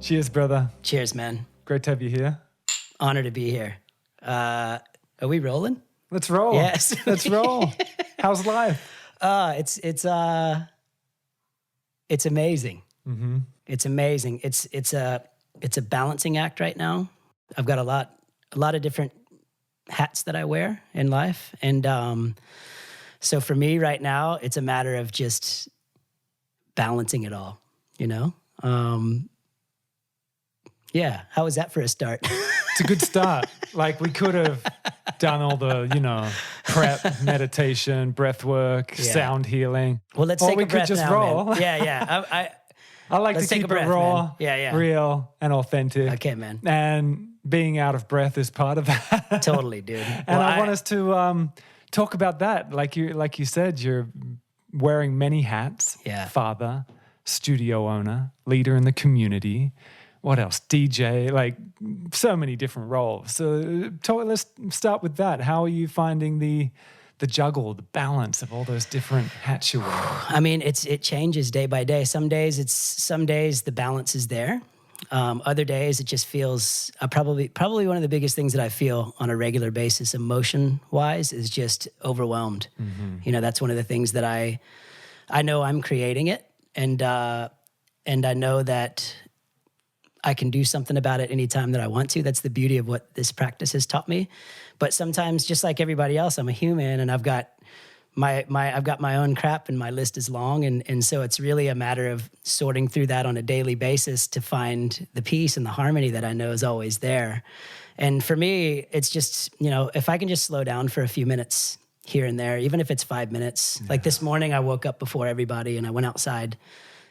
Cheers, brother. Cheers, man. Great to have you here. Honor to be here. Are we rolling? Let's roll. Yes. Let's roll. How's life? It's amazing. Mm-hmm. It's amazing. It's a balancing act right now. I've got a lot of different hats that I wear in life, and so for me right now, it's a matter of just balancing it all. You know. Yeah. How was that for a start? It's a good start. Like we could have done all the, prep, meditation, breath work, sound healing. Well, let's or take we a breath could just now, roll. man. Yeah. I like Let's to take keep a breath, it raw, man. Yeah. real, and authentic. Okay, man. And being out of breath is part of that. Totally, dude. And I want us to talk about that. Like you said, you're wearing many hats. Yeah. Father, studio owner, leader in the community. What else? DJ, like so many different roles. So let's start with that. How are you finding the juggle, the balance of all those different hats you wear? I mean, it changes day by day. Some days the balance is there. Other days it just feels probably one of the biggest things that I feel on a regular basis, emotion wise, is just overwhelmed. Mm-hmm. That's one of the things that I know I'm creating it, and I know that I can do something about it anytime that I want to. That's the beauty of what this practice has taught me. But sometimes, just like everybody else, I'm a human, and I've got my own crap, and my list is long, and so it's really a matter of sorting through that on a daily basis to find the peace and the harmony that I know is always there. And for me, it's just, if I can just slow down for a few minutes here and there, even if it's 5 minutes. Yeah. Like this morning, I woke up before everybody, and I went outside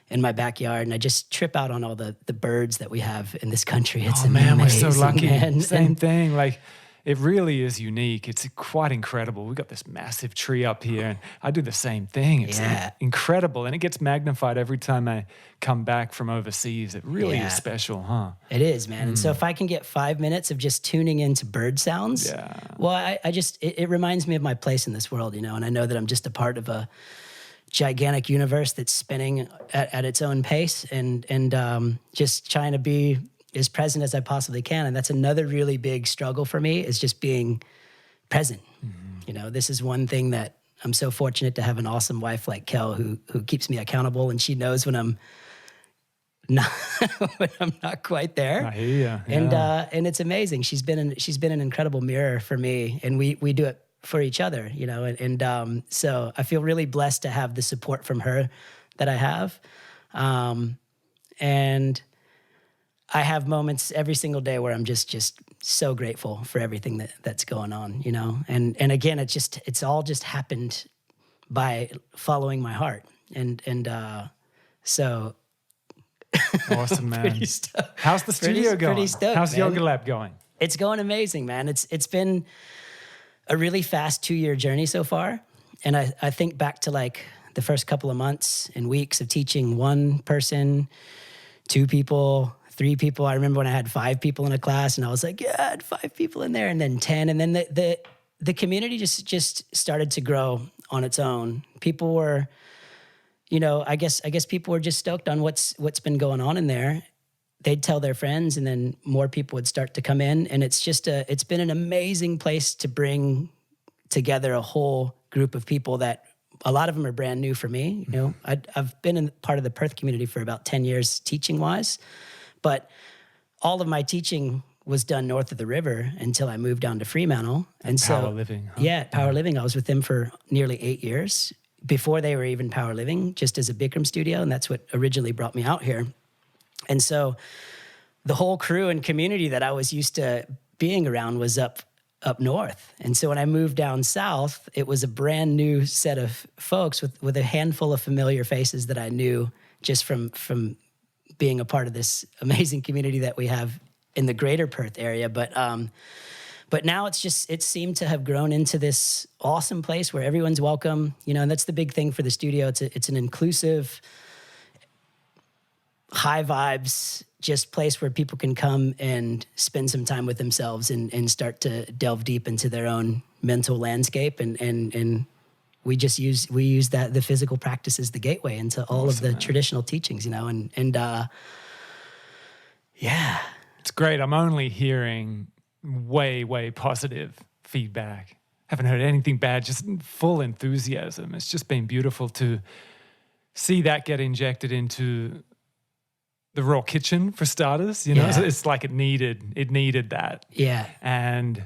in my backyard, and I just trip out on all the birds that we have in this country. It's amazing, we're so lucky. Man. Same thing. Like, it really is unique. It's quite incredible. We've got this massive tree up here, and I do the same thing. It's incredible, and it gets magnified every time I come back from overseas. It really is special, huh? It is, man. And so if I can get 5 minutes of just tuning into bird sounds, well, it reminds me of my place in this world, and I know that I'm just a part of a gigantic universe that's spinning at its own pace, and just trying to be as present as I possibly can. And that's another really big struggle for me, is just being present. Mm-hmm. This is one thing that I'm so fortunate to have an awesome wife like Kel who keeps me accountable, and she knows when I'm not quite there. I hear you. Yeah. And it's amazing. She's been an incredible mirror for me, and we do it for each other, and so I feel really blessed to have the support from her that I have. And I have moments every single day where I'm just so grateful for everything that's going on, and again, it's all just happened by following my heart. And so awesome, man. Pretty stoked. How's the studio going? Pretty stoked, How's man. Yoga Lab going? It's going amazing, man. It's been a really fast 2-year journey so far. And I think back to like the first couple of months and weeks of teaching one person, 2 people, 3 people. I remember when I had 5 people in a class, and I was like, yeah, I had 5 people in there, and then 10. And then the community just started to grow on its own. People were, I guess people were just stoked on what's been going on in there. They'd tell their friends, and then more people would start to come in. And it's been an amazing place to bring together a whole group of people that a lot of them are brand new for me. I've been in part of the Perth community for about 10 years teaching wise, but all of my teaching was done north of the river until I moved down to Fremantle. And so Power Living. Huh? Yeah, Power Living. I was with them for nearly 8 years before they were even Power Living, just as a Bikram studio. And that's what originally brought me out here. And so the whole crew and community that I was used to being around was up north. And so when I moved down south, it was a brand new set of folks with a handful of familiar faces that I knew just from being a part of this amazing community that we have in the greater Perth area. But now it seemed to have grown into this awesome place where everyone's welcome, and that's the big thing for the studio. It's an inclusive, high vibes, just place where people can come and spend some time with themselves and start to delve deep into their own mental landscape. And we use that, the physical practice as the gateway into all of the traditional teachings, and Yeah. It's great. I'm only hearing way positive feedback. Haven't heard anything bad, just full enthusiasm. It's just been beautiful to see that get injected into the raw kitchen for starters. You know, Yeah. it's like it needed that. Yeah. And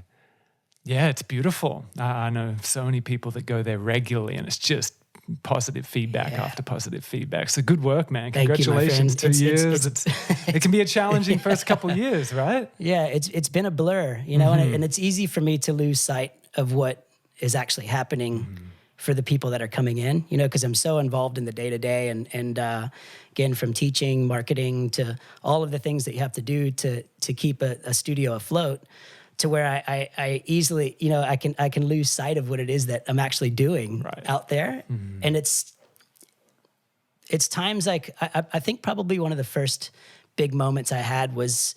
yeah, it's beautiful. I know so many people that go there regularly, and it's just positive feedback after positive feedback. So good work, man. Thank you, my Congratulations. friend. 2 years. It can be a challenging first couple years, right? Yeah, it's been a blur, you know, and it's easy for me to lose sight of what is actually happening for the people that are coming in, you know, because I'm so involved in the day-to-day and again, from teaching, marketing, to all of the things that you have to do to keep a studio afloat, to where I easily, you know, I can lose sight of what it is that I'm actually doing out there. And it's times like, I think probably one of the first big moments I had was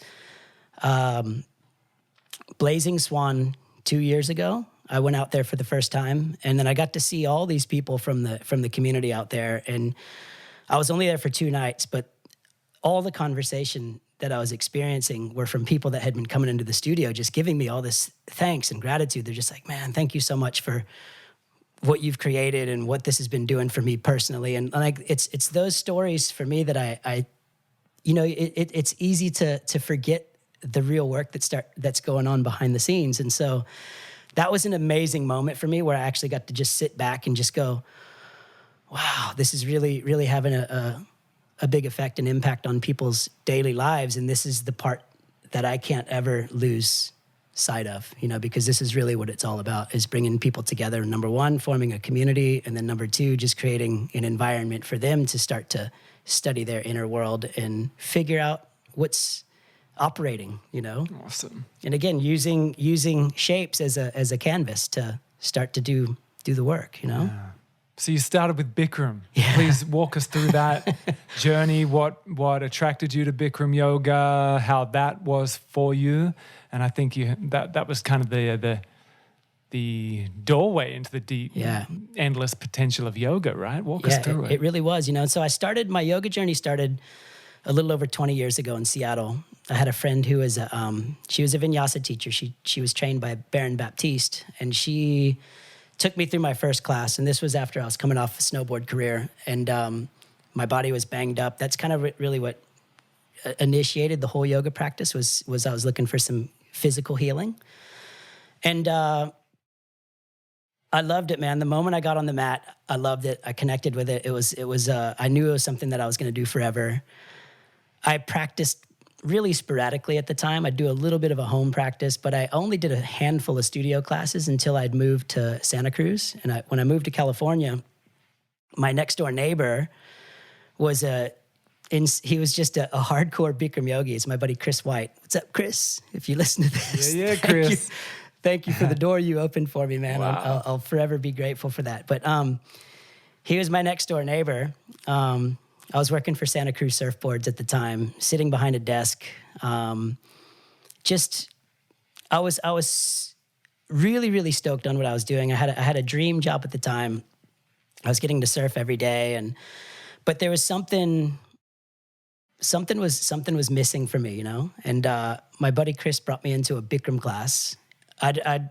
Blazing Swan 2 years ago. I went out there for the first time, and then I got to see all these people from the community out there. And I was only there for 2 nights, but all the conversation that I was experiencing were from people that had been coming into the studio, just giving me all this thanks and gratitude. They're just like, man, thank you so much for what you've created and what this has been doing for me personally. And like, it's those stories for me that I you know, it's easy to forget the real work that's going on behind the scenes. And so that was an amazing moment for me, where I actually got to just sit back and just go, wow, this is really having a big effect and impact on people's daily lives. And this is the part that I can't ever lose sight of, you know, because this is really what it's all about, is bringing people together. Number one, forming a community. And then number two, just creating an environment for them to start to study their inner world and figure out what's operating, you know? Awesome. And again, using shapes as a canvas to start to do the work, you know? Yeah. So you started with Bikram. Yeah. Please walk us through that journey. What attracted you to Bikram yoga? How that was for you? And I think that was kind of the doorway into the deep, endless potential of yoga, right? Walk us through it. It really was, you know. And so my yoga journey started a little over 20 years ago in Seattle. I had a friend who was she was a vinyasa teacher. She was trained by Baron Baptiste, and she took me through my first class. And this was after I was coming off a snowboard career, and my body was banged up. That's kind of really what initiated the whole yoga practice. Was I was looking for some physical healing, and I loved it, man. The moment I got on the mat, I loved it. I connected with it. It was. I knew it was something that I was going to do forever. I practiced really sporadically at the time. I'd do a little bit of a home practice, but I only did a handful of studio classes until I'd moved to Santa Cruz. And when I moved to California, my next door neighbor was he was just a hardcore Bikram yogi. It's my buddy Chris White. What's up, Chris? If you listen to this, yeah, Chris. Thank you for the door you opened for me, man. Wow. I'll forever be grateful for that. But he was my next door neighbor. I was working for Santa Cruz Surfboards at the time, sitting behind a desk. I was really stoked on what I was doing. I had a dream job at the time. I was getting to surf every day, but there was something was missing for me, you know. And my buddy Chris brought me into a Bikram class. I'd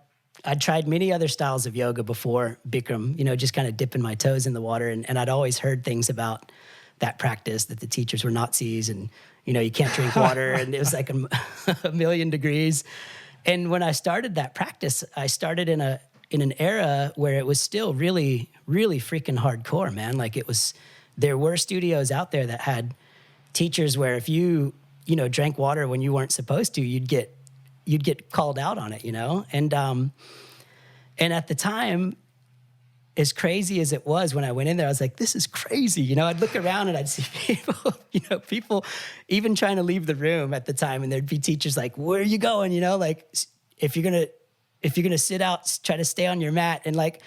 tried many other styles of yoga before Bikram, you know, just kind of dipping my toes in the water, and I'd always heard things about that practice, that the teachers were Nazis, and, you know, you can't drink water, and it was like a million degrees. And when I started that practice, I started in an era where it was still really freaking hardcore, man. Like, there were studios out there that had teachers where if you drank water when you weren't supposed to, you'd get called out on it, you know? And at the time, as crazy as it was when I went in there, I was like, this is crazy. You know, I'd look around and I'd see people even trying to leave the room at the time, and there'd be teachers like, where are you going? You know, like, if you're gonna sit out, try to stay on your mat. And like,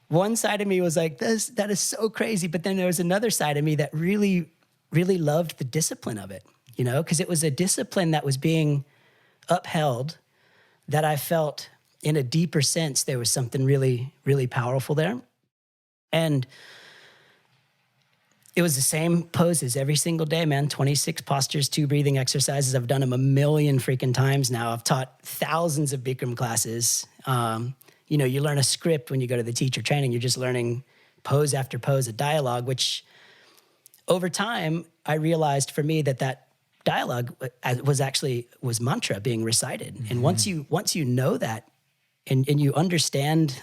one side of me was like, that is so crazy. But then there was another side of me that really loved the discipline of it, you know, because it was a discipline that was being upheld, that I felt in a deeper sense there was something really powerful there. And it was the same poses every single day, man. 26 postures, 2 breathing exercises. I've done them a million freaking times now. I've taught thousands of Bikram classes. You know, you learn a script when you go to the teacher training. You're just learning pose after pose, a dialogue, which over time, I realized for me that dialogue was mantra being recited. Mm-hmm. And once you know that and you understand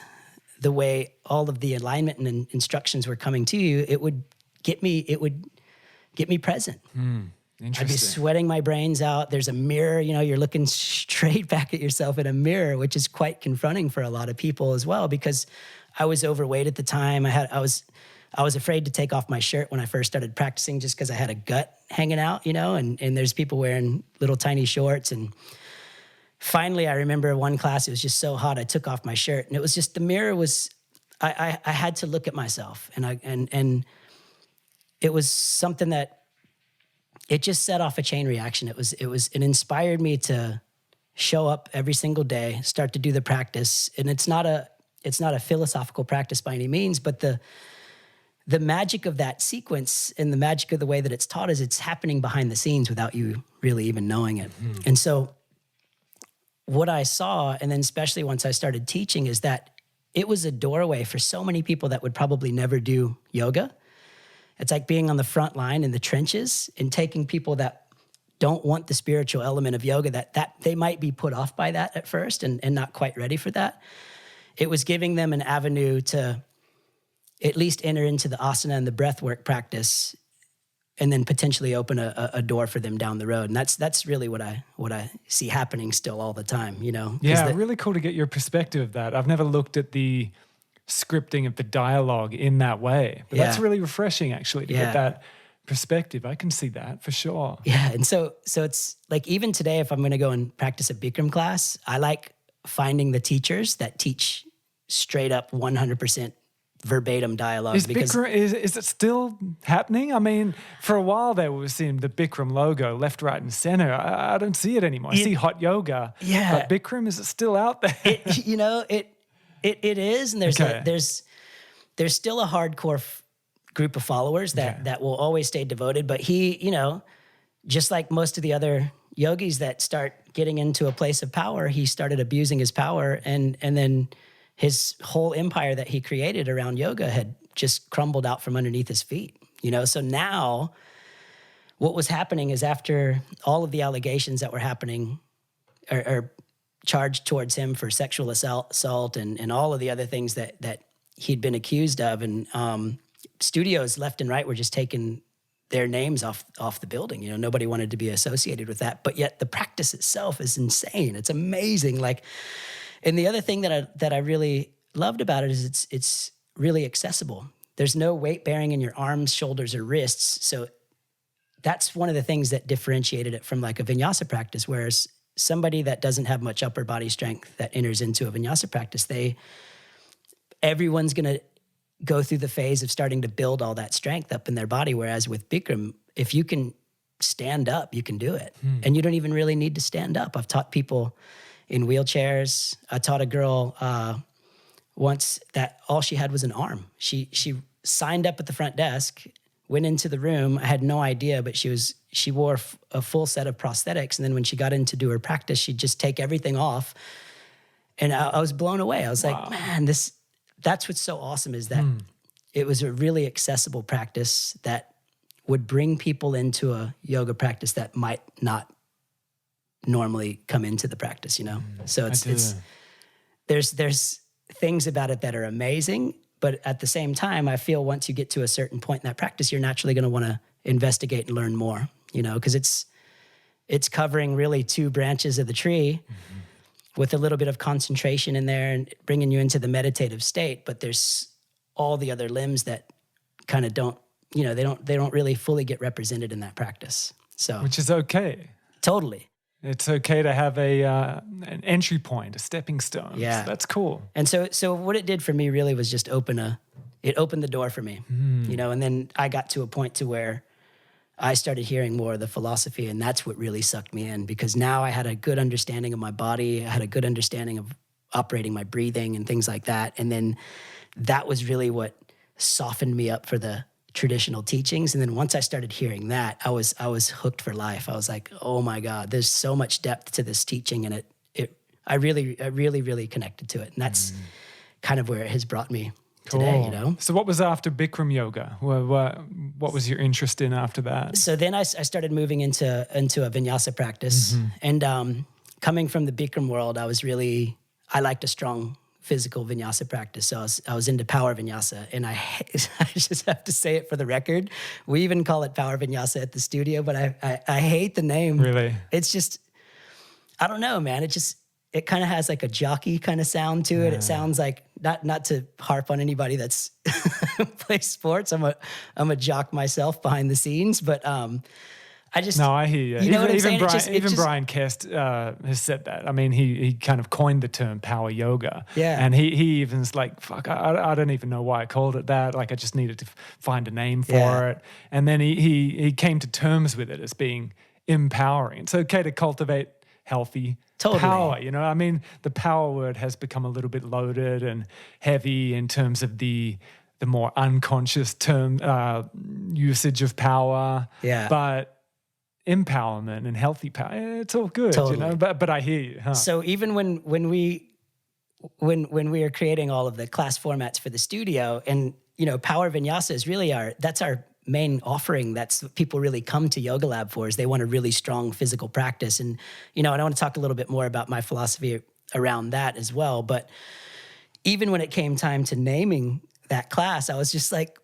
the way all of the alignment and instructions were coming to you, it would get me present. Interesting. I'd be sweating my brains out. There's a mirror, you know, you're looking straight back at yourself in a mirror, which is quite confronting for a lot of people as well, because I was overweight at the time. I was afraid to take off my shirt when I first started practicing just because I had a gut hanging out, you know, and there's people wearing little tiny shorts. And finally, I remember one class, it was just so hot, I took off my shirt, and it was just, the mirror was, I had to look at myself, and it was something that, it just set off a chain reaction. It inspired me to show up every single day, start to do the practice. And it's not a philosophical practice by any means, but the magic of that sequence and the magic of the way that it's taught is it's happening behind the scenes without you really even knowing it. Mm-hmm. And so what I saw, and then especially once I started teaching, is that it was a doorway for so many people that would probably never do yoga. It's like being on the front line in the trenches and taking people that don't want the spiritual element of yoga, that they might be put off by that at first and not quite ready for that. It was giving them an avenue to at least enter into the asana and the breath work practice, and then potentially open a door for them down the road. And that's really what I see happening still all the time, you know? Yeah, really cool to get your perspective of that. I've never looked at the scripting of the dialogue in that way, but that's really refreshing actually to get that perspective. I can see that for sure. Yeah, and so it's like, even today, if I'm going to go and practice a Bikram class, I like finding the teachers that teach straight up 100% verbatim dialogue. Is it still happening? I mean, for a while there, we were seeing the Bikram logo left, right, and center. I don't see it anymore. I see hot yoga. Yeah, but Bikram, is it still out there? It is, and there's still a hardcore group of followers that will always stay devoted. But he, you know, just like most of the other yogis that start getting into a place of power, he started abusing his power, and then his whole empire that he created around yoga had just crumbled out from underneath his feet. You know, so now what was happening is, after all of the allegations that were happening are charged towards him for sexual assault and all of the other things that he'd been accused of, and studios left and right were just taking their names off the building. You know, nobody wanted to be associated with that, but yet the practice itself is insane. It's amazing. Like, and the other thing that I really loved about it is it's really accessible. There's no weight bearing in your arms, shoulders, or wrists. So that's one of the things that differentiated it from like a vinyasa practice, whereas somebody that doesn't have much upper body strength that enters into a vinyasa practice, everyone's going to go through the phase of starting to build all that strength up in their body. Whereas with Bikram, if you can stand up, you can do it. And you don't even really need to stand up. I've taught people in wheelchairs. I taught a girl once that all she had was an arm. She signed up at the front desk, went into the room. I had no idea, but she wore a full set of prosthetics. And then when she got in to do her practice, she'd just take everything off. And I was blown away. I was like, man, that's what's so awesome, is that it was a really accessible practice that would bring people into a yoga practice that might not normally come into the practice, you know? So there's things about it that are amazing, but at the same time, I feel once you get to a certain point in that practice, you're naturally going to want to investigate and learn more, you know, because it's covering really 2 branches of the tree with a little bit of concentration in there and bringing you into the meditative state. But there's all the other limbs that kind of don't, you know, they don't really fully get represented in that practice. So, which is okay. Totally. It's okay to have an entry point, a stepping stone. Yeah. So that's cool. And so what it did for me really was just it opened the door for me, you know, and then I got to a point to where I started hearing more of the philosophy, and that's what really sucked me in, because now I had a good understanding of my body. I had a good understanding of operating my breathing and things like that. And then that was really what softened me up for the traditional teachings. And then once I started hearing that, I was hooked for life. I was like, oh my God, there's so much depth to this teaching, and I really connected to it. And that's kind of where it has brought me today, you know? So what was after Bikram yoga? What was your interest in after that? So then I started moving into a vinyasa practice. And coming from the Bikram world, I liked a strong physical vinyasa practice. So I was into power vinyasa, and I just have to say it for the record. We even call it power vinyasa at the studio, but I hate the name. Really? It's just, I don't know, man. It kind of has like a jockey kind of sound to it. It sounds like, not to harp on anybody that's plays sports. I'm a jock myself behind the scenes, but No, I hear you. You know what I'm saying? Even Brian Kest has said that. I mean, he kind of coined the term power yoga. Yeah. And he even's like, fuck, I don't even know why I called it that. Like, I just needed to find a name for it. And then he came to terms with it as being empowering. It's okay to cultivate healthy power, you know? I mean, the power word has become a little bit loaded and heavy in terms of the more unconscious term usage of power. Yeah. But empowerment and healthy power, it's all good, you know? But I hear you. Huh? So even when we are creating all of the class formats for the studio, and, you know, power vinyasa is really that's our main offering. That's what people really come to Yoga Lab for, is they want a really strong physical practice. And, you know, and I want to talk a little bit more about my philosophy around that as well. But even when it came time to naming that class, I was just like,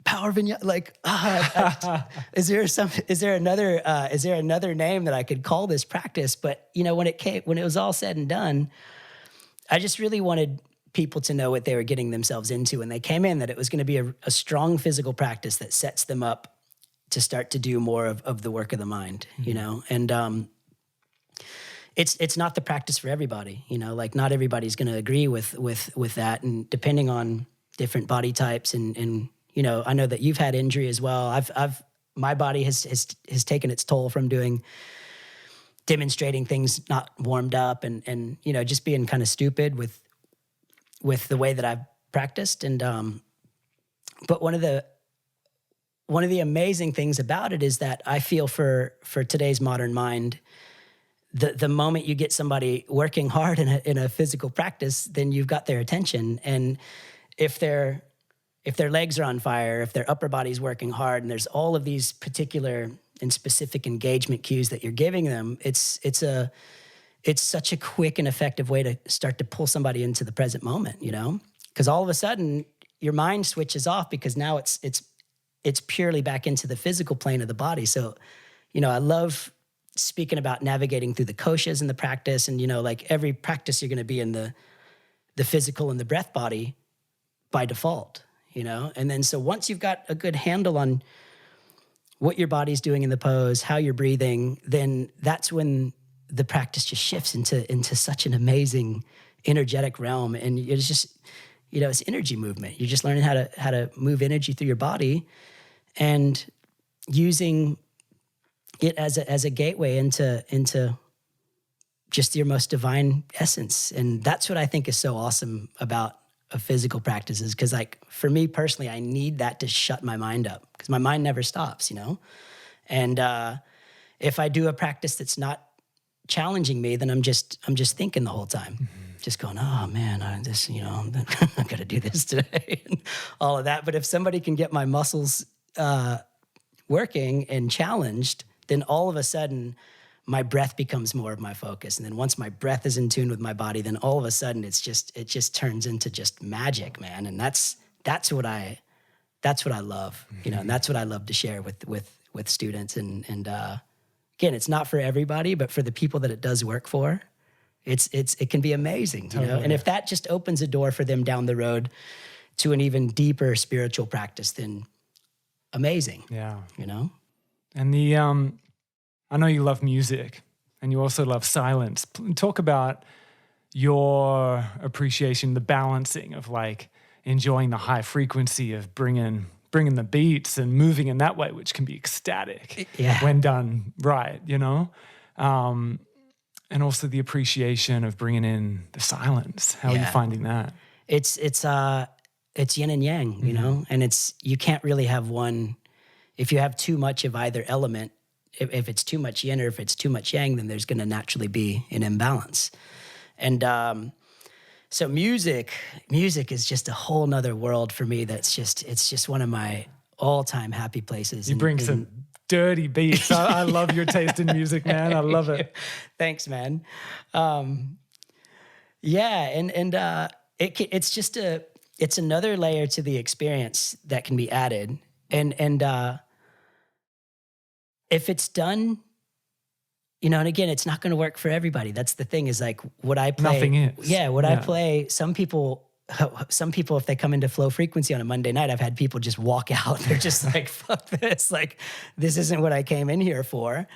power vinyasa, like, is there another name that I could call this practice? But, you know, when it was all said and done, I just really wanted people to know what they were getting themselves into when they came in, that it was going to be a strong physical practice that sets them up to start to do more of the work of the mind, you know? And it's not the practice for everybody, you know, like not everybody's going to agree with that. And depending on different body types and you know, I know that you've had injury as well. My body has taken its toll from demonstrating things not warmed up and you know, just being kind of stupid with the way that I've practiced. And but one of the amazing things about it is that I feel for today's modern mind, the moment you get somebody working hard in a physical practice, then you've got their attention. And if their legs are on fire, if their upper body's working hard, and there's all of these particular and specific engagement cues that you're giving them, it's such a quick and effective way to start to pull somebody into the present moment, you know? Because all of a sudden your mind switches off, because now it's purely back into the physical plane of the body. So, you know, I love speaking about navigating through the koshas in the practice, and, you know, like every practice you're going to be in the physical and the breath body by default, you know? And then so once you've got a good handle on what your body's doing in the pose, how you're breathing, then that's when the practice just shifts into such an amazing energetic realm. And it's just, you know, it's energy movement. You're just learning how to move energy through your body and using it as a gateway into just your most divine essence. And that's what I think is so awesome about a physical practices. Because, like, for me personally, I need that to shut my mind up, because my mind never stops, you know? And if I do a practice that's not challenging me, then I'm just thinking the whole time, just going, oh man, I got to do this today, and all of that. But if somebody can get my muscles working and challenged, then all of a sudden my breath becomes more of my focus. And then once my breath is in tune with my body, then all of a sudden it just turns into just magic, man. And that's what I love, you know, and that's what I love to share with students. And again, it's not for everybody, but for the people that it does work for, it can be amazing, you know? And if that just opens a door for them down the road to an even deeper spiritual practice, then amazing. Yeah. You know? And I know you love music and you also love silence. Talk about your appreciation, the balancing of, like, enjoying the high frequency of bringing the beats and moving in that way, which can be ecstatic when done right, you know? And also the appreciation of bringing in the silence. How are you finding that? It's it's yin and yang, you know, and you can't really have one. If you have too much of either element, if it's too much yin or if it's too much yang, then there's going to naturally be an imbalance. And so music is just a whole nother world for me. It's just one of my all-time happy places. You bring some dirty beats. I love your taste in music, man. I love it. Thanks, man. It's another layer to the experience that can be added. And if it's done, you know, and again, it's not going to work for everybody. That's the thing, is like what I play. Nothing is. Yeah, I play, some people, if they come into flow frequency on a Monday night, I've had people just walk out. They're just like, fuck this. Like, this isn't what I came in here for.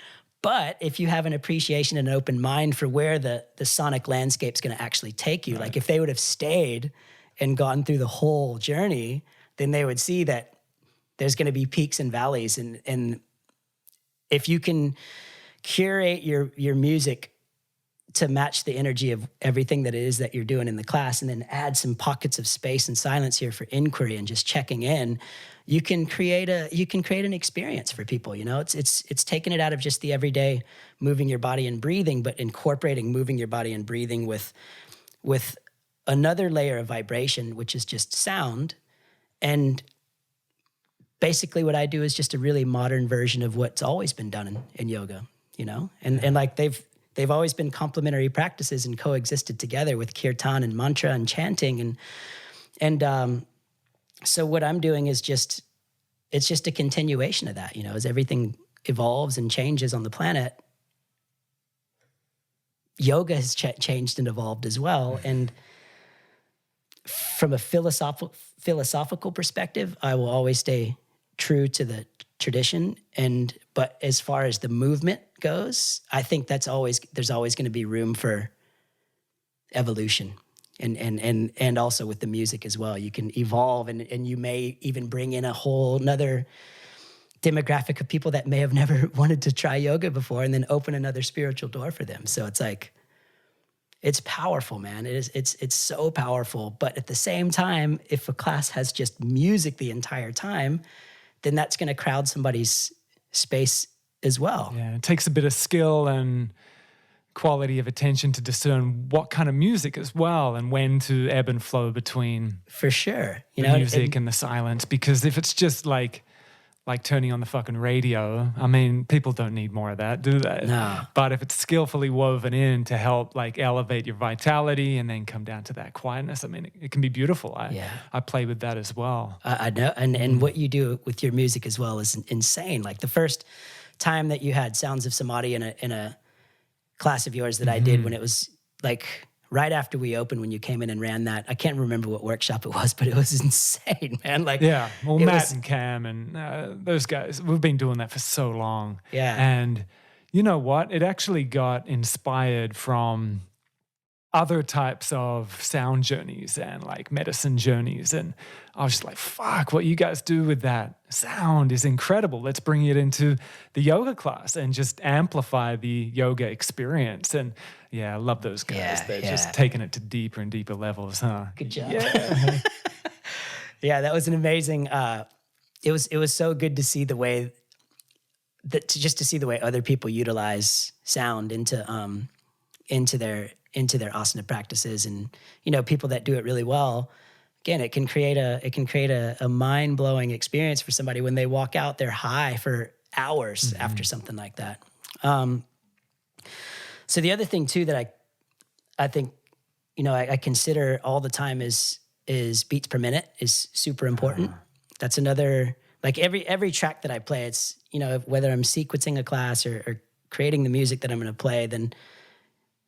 But if you have an appreciation and an open mind for where the sonic landscape's going to actually take you, like if they would have stayed and gone through the whole journey, then they would see that there's going to be peaks and valleys. And if you can curate your music to match the energy of everything that it is that you're doing in the class, and then add some pockets of space and silence here for inquiry and just checking in, you can create an experience for people. You know, it's taking it out of just the everyday moving your body and breathing, but incorporating moving your body and breathing with another layer of vibration, which is just sound. And basically what I do is just a really modern version of what's always been done in yoga, you know? And like they've always been complementary practices and coexisted together with kirtan and mantra and chanting. And so what I'm doing is it's just a continuation of that, you know, as everything evolves and changes on the planet, yoga has changed and evolved as well. And from a philosophical perspective, I will always stay true to the tradition. But as far as the movement goes, I think there's always going to be room for evolution. And also with the music as well, you can evolve, and you may even bring in a whole nother demographic of people that may have never wanted to try yoga before, and then open another spiritual door for them. So it's like, it's powerful, man. It's so powerful. But at the same time, if a class has just music the entire time, then that's going to crowd somebody's space as well. Yeah, it takes a bit of skill and quality of attention to discern what kind of music as well, and when to ebb and flow between for sure, you the know, music and the silence. Because if it's just like turning on the fucking radio, I mean, people don't need more of that, do they? No. But if it's skillfully woven in to help like elevate your vitality and then come down to that quietness, I mean, it can be beautiful. I play with that as well. I know, and what you do with your music as well is insane. Like the first time that you had Sounds of Samadhi in a class of yours that I did, when it was like right after we opened, when you came in and ran that, I can't remember what workshop it was, but it was insane, man. Like, yeah, well, Matt and Cam and those guys, we've been doing that for so long. Yeah. And you know what? It actually got inspired from other types of sound journeys and like medicine journeys. And I was just like, fuck, what you guys do with that sound is incredible. Let's bring it into the yoga class and just amplify the yoga experience. And yeah, I love those guys. Yeah, They're just taking it to deeper and deeper levels, huh? Good job. Yeah. Yeah, that was an amazing, it was so good to see the way to see the way other people utilize sound into their asana practices. And, you know, people that do it really well, again, it can create a mind-blowing experience for somebody. When they walk out, they're high for hours after something like that. So the other thing too that I think, you know, I consider all the time is beats per minute is super important. That's another, like every track that I play, it's, you know, whether I'm sequencing a class or creating the music that I'm going to play, then,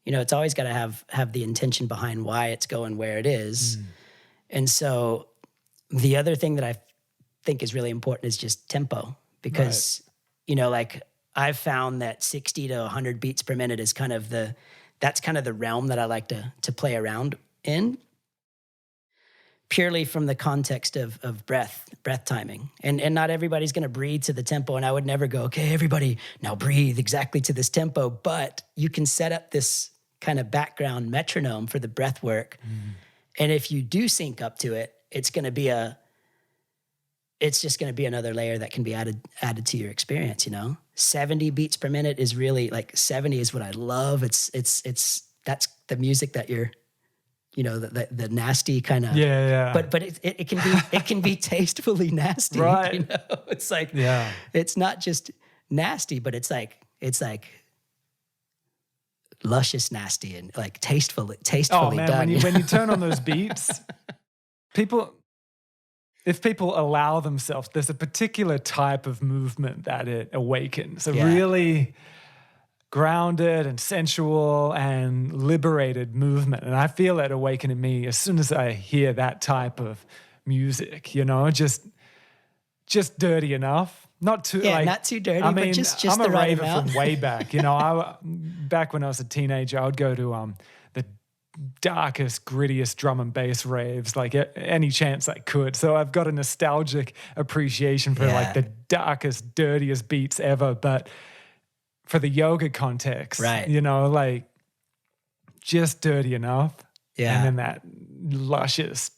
you know, it's always got to have the intention behind why it's going where it is. And so the other thing that I think is really important is just tempo, because, you know, like I've found that 60 to 100 beats per minute is kind of the realm that I like to play around in, purely from the context of breath timing. And not everybody's going to breathe to the tempo. And I would never go, okay, everybody now breathe exactly to this tempo. But you can set up this kind of background metronome for the breath work. And if you do sync up to it it's just going to be another layer that can be added to your experience, 70 beats per minute is really, like, 70 is what I love. That's the music that you're, the nasty kind of, but it can be tastefully nasty, right? It's like, it's not just nasty, but it's like luscious nasty and like tastefully man, done. When you turn on those beats, if people allow themselves, there's a particular type of movement that it awakens. A really grounded and sensual and liberated movement. And I feel it awaken in me as soon as I hear that type of music, just dirty enough. Not too not too dirty, but just I'm the a right raver amount. from way back. Back when I was a teenager, I would go to the darkest, grittiest drum and bass raves, like any chance I could. So I've got a nostalgic appreciation for like the darkest, dirtiest beats ever. But for the yoga context, right? Like just dirty enough, and then that luscious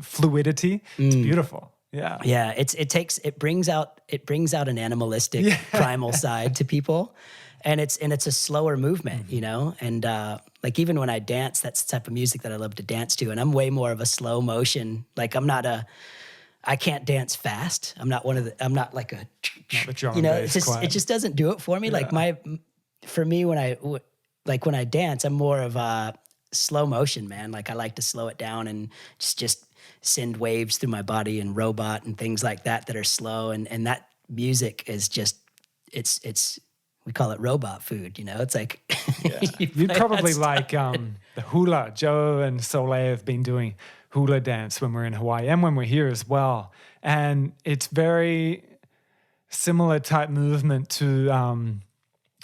fluidity. It's beautiful. Yeah. It brings out an animalistic primal side to people, and it's a slower movement, and like even when I dance, that's the type of music that I love to dance to, and I'm way more of a slow motion. Like I can't dance fast. I'm not like a, not the drum and bass it just doesn't do it for me. Like for me, when I dance, I'm more of a slow motion, man. Like I like to slow it down and just send waves through my body and robot and things like that are slow. And that music is just, it's we call it robot food, It's like, you'd probably like the hula. Joe and Soleil have been doing hula dance when we're in Hawaii and when we're here as well. And it's very similar type movement to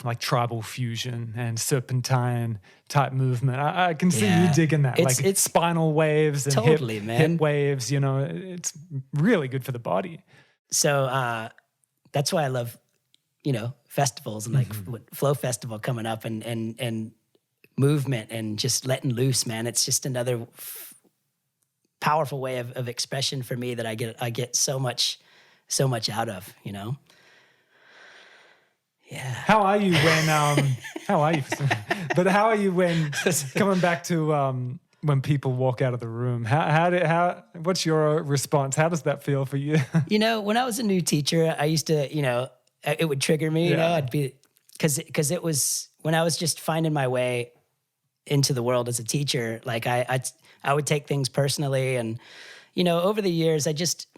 like tribal fusion and serpentine type movement. I can see you digging that. It's spinal waves and totally, hip waves, it's really good for the body. So that's why I love, festivals and like Flow Festival coming up and movement and just letting loose, man. It's just another powerful way of expression for me that I get so much out of, Yeah. How are you when how are you? But how are you when coming back to when people walk out of the room? What's your response? How does that feel for you? When I was a new teacher, I used to, it would trigger me, I'd be because it was when I was just finding my way into the world as a teacher, like I would take things personally, and over the years I've just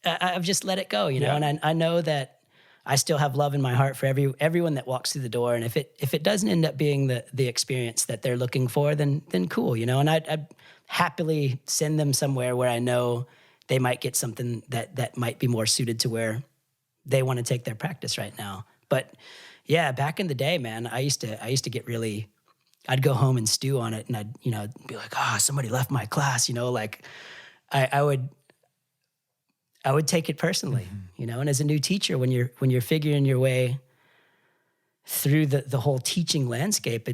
let it go, and I know that I still have love in my heart for everyone that walks through the door. And if it doesn't end up being the experience that they're looking for, then cool, and I'd happily send them somewhere where I know they might get something that might be more suited to where they want to take their practice right now. But yeah, back in the day, man, I used to get really, I'd go home and stew on it, and I'd be like, somebody left my class, like I would take it personally, and as a new teacher, when you're figuring your way through the whole teaching landscape,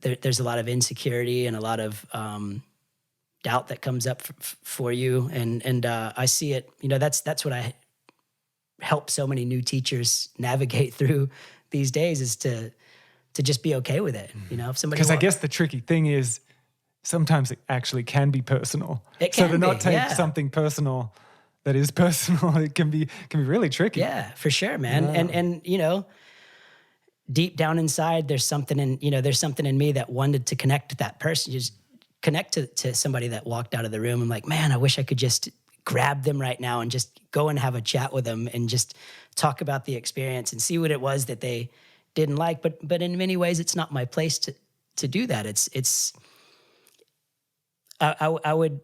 there's a lot of insecurity and a lot of doubt that comes up for you, and I see it. That's what I help so many new teachers navigate through these days, is to just be okay with it. If somebody, because I guess the tricky thing is sometimes it actually can be personal. So to not take something personal that is personal, it can be really tricky. Yeah, for sure, man. Yeah. And deep down inside, there's something in me that wanted to connect to that person, just connect to somebody that walked out of the room. I'm like, man, I wish I could just grab them right now and just go and have a chat with them and just talk about the experience and see what it was that they didn't like. But in many ways, it's not my place to do that. I would,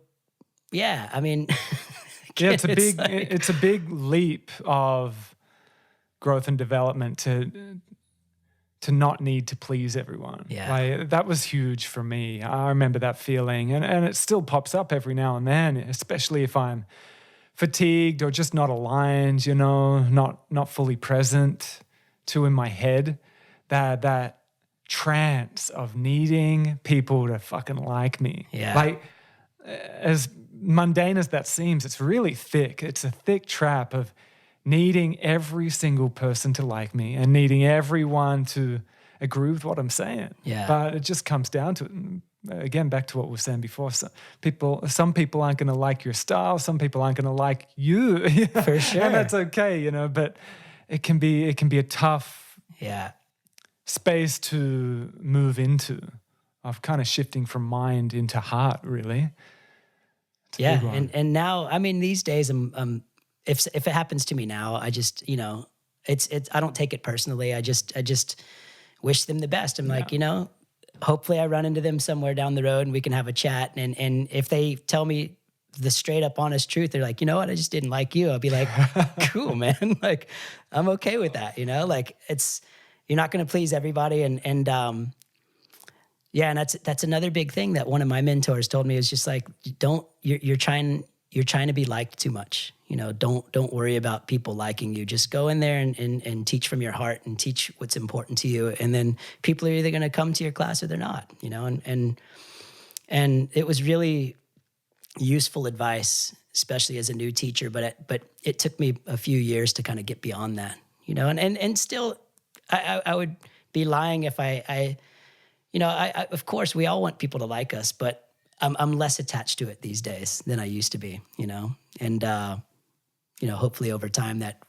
yeah. I mean. Yeah, it's a big leap of growth and development to not need to please everyone. Yeah. Like, that was huge for me. I remember that feeling, and it still pops up every now and then, especially if I'm fatigued or just not aligned, not fully present to in my head, that trance of needing people to fucking like me. Yeah. Like, as mundane as that seems, it's really thick. It's a thick trap of needing every single person to like me and needing everyone to agree with what I'm saying. Yeah. But it just comes down to it. And again, back to what we were saying before. Some people aren't going to like your style. Some people aren't going to like you. For sure. And that's okay, you know. But it can be a tough space to move into, of kind of shifting from mind into heart, really. Yeah, and now, I mean, these days, if it happens to me now, I just, you know, it's I don't take it personally. I just wish them the best. I'm like, you know, hopefully I run into them somewhere down the road and we can have a chat. And if they tell me the straight up honest truth, they're like, you know what, I just didn't like you. I'll be like, cool, man. Like, I'm okay with that. You know, like you're not going to please everybody. And that's another big thing that one of my mentors told me, is just like, you're trying to be liked too much. You know, don't worry about people liking you. Just go in there and teach from your heart and teach what's important to you. And then people are either going to come to your class or they're not, you know, and it was really useful advice, especially as a new teacher, but it took me a few years to kind of get beyond that, you know, and still I would be lying if I you know, I of course we all want people to like us, but I'm less attached to it these days than I used to be, you know, and you know, hopefully over time that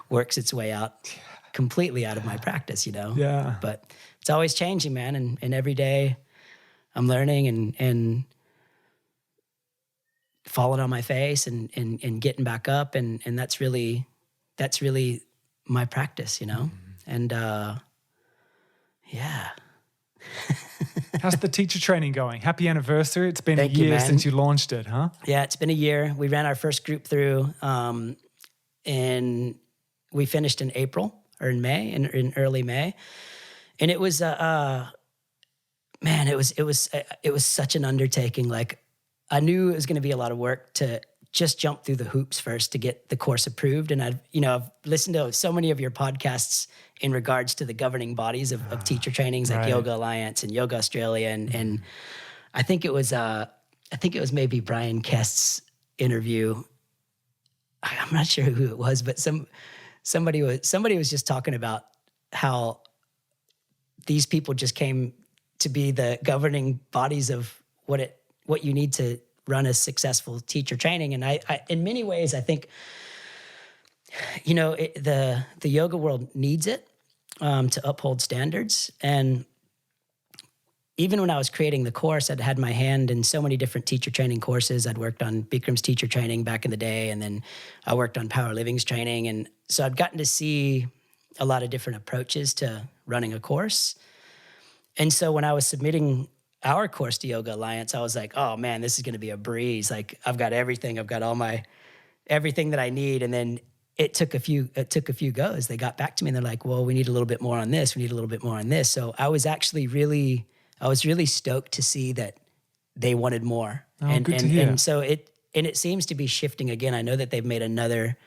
works its way out completely out of my practice, you know. Yeah. But it's always changing, man, and every day I'm learning and falling on my face and getting back up, and that's really my practice, you know. And yeah. How's the teacher training going? Happy anniversary. It's been Thank a year you, since you launched it, huh? Yeah, it's been a year. We ran our first group through, and we finished in April or in May, in early May. And it was, man, it was such an undertaking. Like, I knew it was going to be a lot of work to just jump through the hoops first to get the course approved. And I've listened to so many of your podcasts in regards to the governing bodies of teacher trainings, like Yoga Alliance and Yoga Australia. And I think it was maybe Brian Kest's interview. I'm not sure who it was, but somebody was just talking about how these people just came to be the governing bodies of what you need to run a successful teacher training. And I in many ways, I think, you know, the yoga world needs it to uphold standards. And even when I was creating the course, I'd had my hand in so many different teacher training courses. I'd worked on Bikram's teacher training back in the day, and then I worked on Power Living's training. And so I'd gotten to see a lot of different approaches to running a course. And so when I was submitting our course to Yoga Alliance, I was like, oh man, this is going to be a breeze. Like, I've got everything. I've got everything that I need. And then it took a few goes. They got back to me and they're like, well, we need a little bit more on this. We need a little bit more on this. So I was actually really stoked to see that they wanted more. Oh, good to hear. And so it seems to be shifting again. I know that they've made another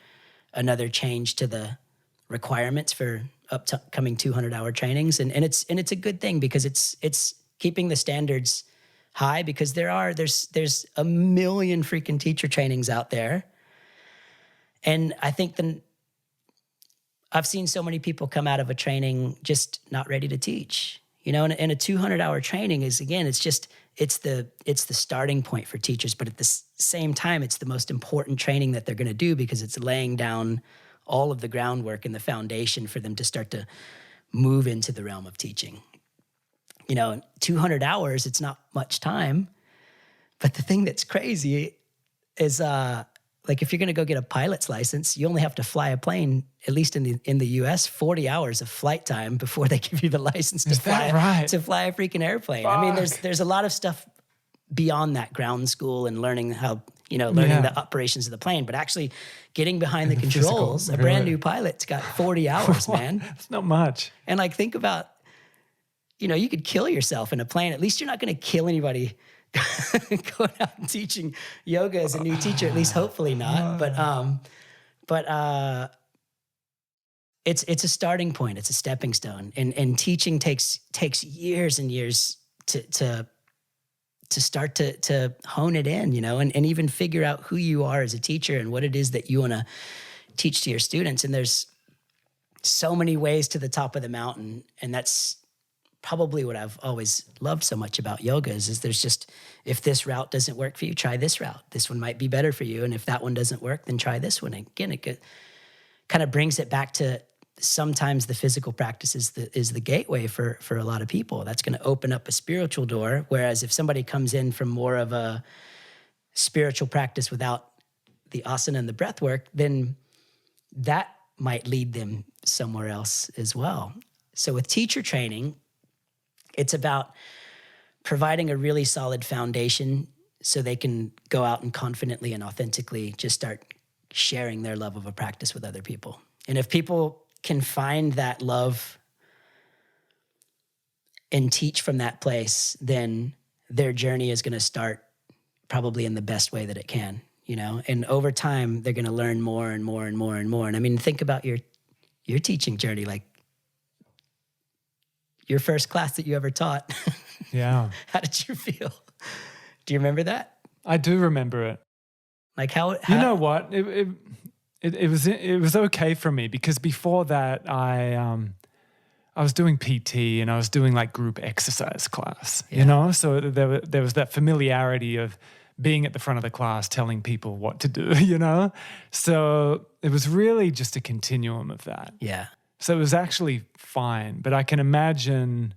change to the requirements for upcoming 200-hour trainings. And it's a good thing, because it's keeping the standards high, because there's a million freaking teacher trainings out there. And I think I've seen so many people come out of a training just not ready to teach, you know, and a 200-hour training is, again, it's the starting point for teachers, but at the same time, it's the most important training that they're going to do, because it's laying down all of the groundwork and the foundation for them to start to move into the realm of teaching. You know, 200 hours, it's not much time. But the thing that's crazy is, like, if you're going to go get a pilot's license, you only have to fly a plane, at least in the U.S., 40 hours of flight time before they give you the license to fly a freaking airplane. Fuck. I mean, there's a lot of stuff beyond that, ground school and learning the operations of the plane, but actually getting behind the controls. A brand new pilot's got 40 hours, man. It's not much. And like, think about, you know, you could kill yourself in a plane. At least you're not going to kill anybody going out and teaching yoga as a new teacher. At least hopefully not. But it's a starting point. It's a stepping stone. And teaching takes years and years to start to hone it in, and even figure out who you are as a teacher and what it is that you want to teach to your students. And there's so many ways to the top of the mountain. And that's probably what I've always loved so much about yoga is there's just, if this route doesn't work for you, try this route. This one might be better for you. And if that one doesn't work, then try this one. And again, it kind of brings it back to sometimes the physical practice is the gateway for a lot of people. That's going to open up a spiritual door. Whereas if somebody comes in from more of a spiritual practice without the asana and the breath work, then that might lead them somewhere else as well. So with teacher training, it's about providing a really solid foundation so they can go out and confidently and authentically just start sharing their love of a practice with other people. And if people can find that love and teach from that place, then their journey is going to start probably in the best way that it can, and over time they're going to learn more and more and more and more. And I mean, think about your teaching journey, like your first class that you ever taught. Yeah. How did you feel? Do you remember that? I do remember it. Like how you know what? It was okay for me because before that I was doing PT and I was doing like group exercise class, so there was that familiarity of being at the front of the class telling people what to do, So it was really just a continuum of that. Yeah. So it was actually fine, but I can imagine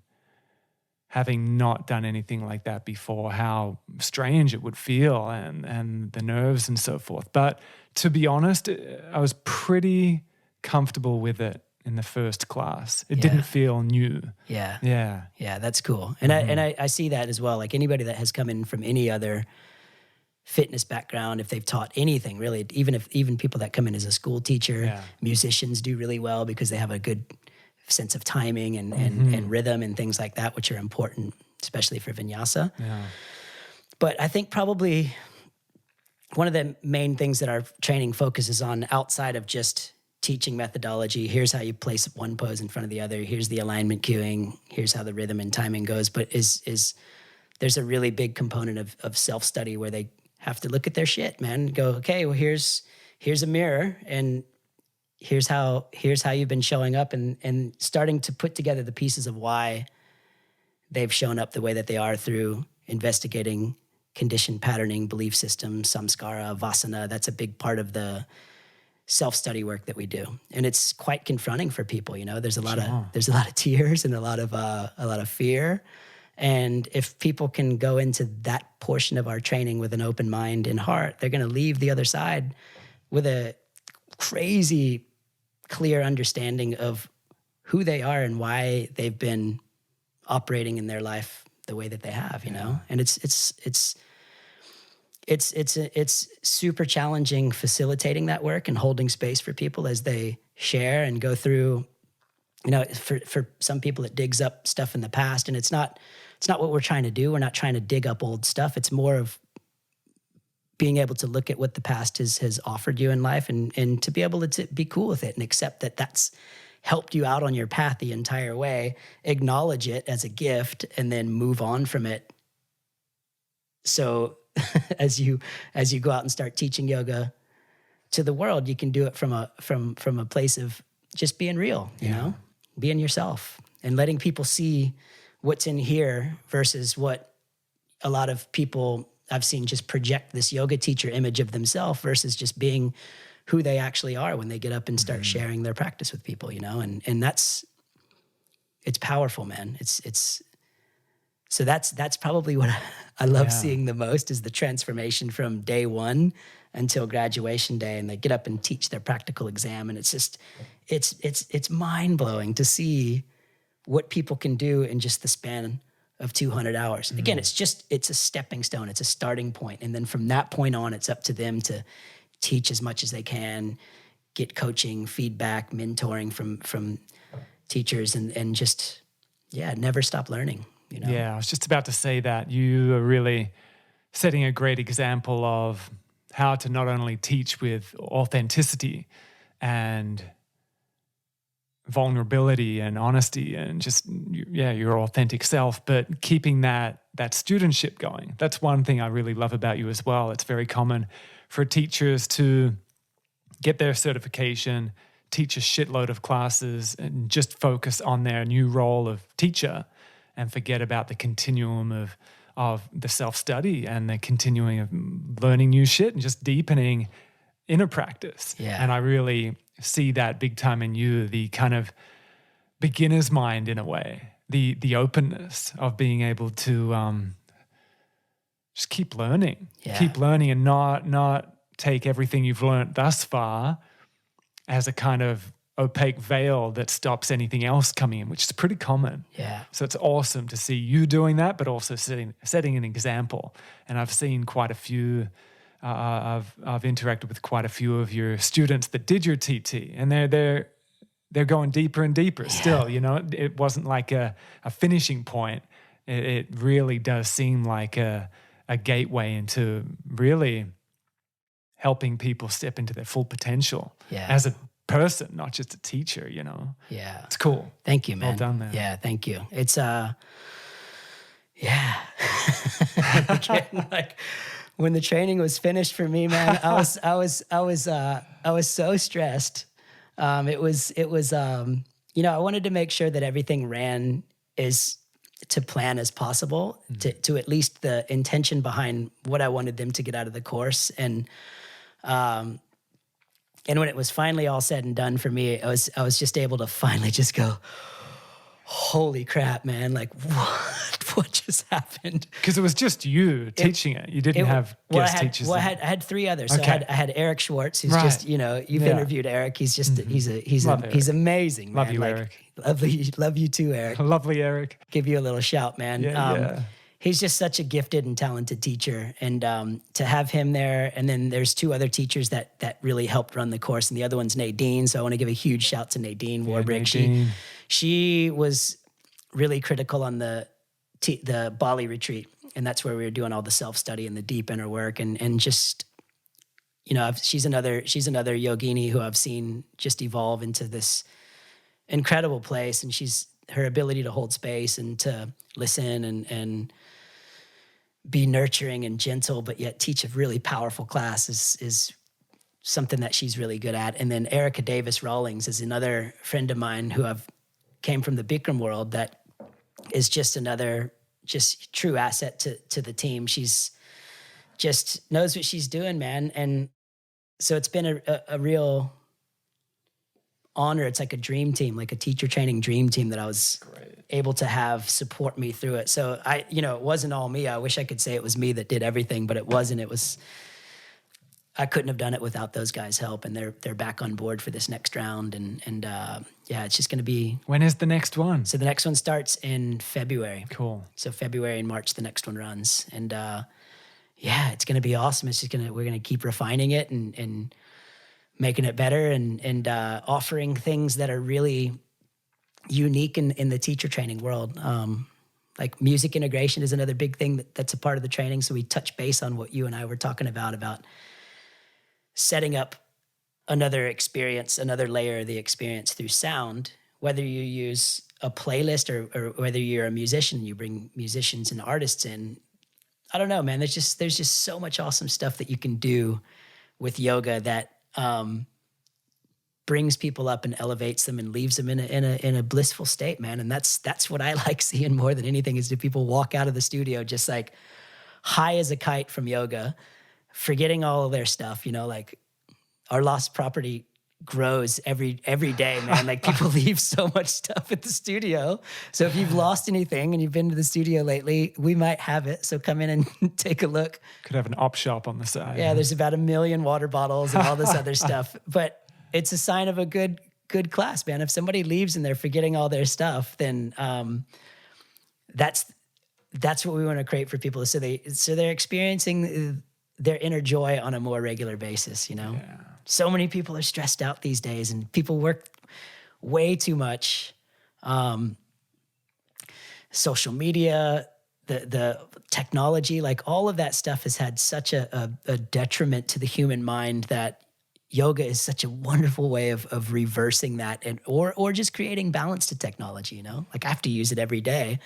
having not done anything like that before, how strange it would feel and the nerves and so forth. But to be honest, I was pretty comfortable with it in the first class. It didn't feel new. Yeah. Yeah. Yeah, that's cool. And I see that as well. Like anybody that has come in from any other fitness background, if they've taught anything really, even people that come in as a school teacher, musicians do really well because they have a good sense of timing and rhythm and things like that, which are important, especially for vinyasa. Yeah. But I think probably one of the main things that our training focuses on outside of just teaching methodology, here's how you place one pose in front of the other, here's the alignment cueing, here's how the rhythm and timing goes, but is there's a really big component of self-study where they have to look at their shit, man. Go, okay, well, here's a mirror, and here's how you've been showing up, and starting to put together the pieces of why they've shown up the way that they are through investigating conditioned patterning, belief systems, samskara, vasana. That's a big part of the self-study work that we do, and it's quite confronting for people. There's a lot of tears and a lot of fear. And if people can go into that portion of our training with an open mind and heart, they're going to leave the other side with a crazy clear understanding of who they are and why they've been operating in their life the way that they have, And it's super challenging facilitating that work and holding space for people as they share and go through. For some people, it digs up stuff in the past, and it's not what we're trying to do. We're not trying to dig up old stuff. It's more of being able to look at what the past has offered you in life and to be able to be cool with it and accept that that's helped you out on your path the entire way, acknowledge it as a gift, and then move on from it. So as you go out and start teaching yoga to the world, you can do it from a place of just being real, being yourself and letting people see what's in here versus what a lot of people I've seen just project this yoga teacher image of themselves versus just being who they actually are when they get up and start sharing their practice with people, and it's powerful, man. So that's probably what I love seeing the most is the transformation from day one until graduation day, and they get up and teach their practical exam, and it's just it's mind blowing to see what people can do in just the span of 200 hours. Again, it's a stepping stone, it's a starting point, and then from that point on, it's up to them to teach as much as they can, get coaching, feedback, mentoring from teachers, and just never stop learning. Yeah, I was just about to say that you are really setting a great example of how to not only teach with authenticity and vulnerability and honesty and just, your authentic self, but keeping that studentship going. That's one thing I really love about you as well. It's very common for teachers to get their certification, teach a shitload of classes, and just focus on their new role of teacher and forget about the continuum of the self-study and the continuing of learning new shit and just deepening inner practice. Yeah. And I really see that big time in you, the kind of beginner's mind in a way, the openness of being able to just keep learning, and not take everything you've learned thus far as a kind of opaque veil that stops anything else coming in, which is pretty common. Yeah. So it's awesome to see you doing that, but also setting an example. And I've seen quite a few. I've interacted with quite a few of your students that did your TT, and they're going deeper and deeper still. You know, it wasn't like a finishing point. It really does seem like a gateway into really helping people step into their full potential as a person, not just a teacher, you know? Yeah. It's cool. Thank you, man. Well done, man. Yeah, thank you. It's, Again, like when the training was finished for me, man, I was so stressed. It was, I wanted to make sure that everything ran as to plan as possible, to at least the intention behind what I wanted them to get out of the course. And when it was finally all said and done for me, I was just able to finally just go, holy crap, man! Like what just happened? Because it was just you teaching it. You didn't have guest teachers. Well, I had three others. So I had Eric Schwartz, who's just, you've interviewed Eric. He's just he's amazing. Man. Love you, Eric. Love you too, Eric. Lovely, Eric. Give you a little shout, man. He's just such a gifted and talented teacher, and to have him there, and then there's two other teachers that really helped run the course, and the other one's Nadine. So I want to give a huge shout to Nadine Warbrick. Nadine. She was really critical on the Bali retreat, and that's where we were doing all the self-study and the deep inner work, and just, she's another yogini who I've seen just evolve into this incredible place, and her ability to hold space and to listen and be nurturing and gentle, but yet teach a really powerful class is something that she's really good at. And then Erica Davis Rawlings is another friend of mine who came from the Bikram world that is just another true asset to the team. She's just knows what she's doing, man. And so it's been a real honor. It's like a dream team, like a teacher training dream team that I was able to have support me through it. So it wasn't all me. I wish I could say it was me that did everything, but it wasn't. I couldn't have done it without those guys' help, and they're back on board for this next round. And it's just going to be. When is the next one? So the next one starts in February. Cool. So February and March, the next one runs. And it's going to be awesome. We're going to keep refining it and making it better and offering things that are really unique in the teacher training world. Like music integration is another big thing that's a part of the training. So we touch base on what you and I were talking about setting up another experience, another layer of the experience through sound, whether you use a playlist or whether you're a musician, you bring musicians and artists in. I don't know, man. There's just so much awesome stuff that you can do with yoga that brings people up and elevates them and leaves them in a blissful state, man. And that's what I like seeing more than anything, is do people walk out of the studio just like high as a kite from yoga, forgetting all of their stuff. Like our lost property grows every day, man. Like people leave so much stuff at the studio. So if you've lost anything and you've been to the studio lately, we might have it. So come in and take a look. Could have an op shop on the side. Yeah, there's about 1 million water bottles and all this other stuff. But it's a sign of a good class, man. If somebody leaves and they're forgetting all their stuff, then that's what we want to create for people. So they're experiencing their inner joy on a more regular basis, Yeah. So many people are stressed out these days, and people work way too much. Social media, the technology, like all of that stuff has had such a detriment to the human mind that yoga is such a wonderful way of reversing that, and or just creating balance to technology. Like I have to use it every day,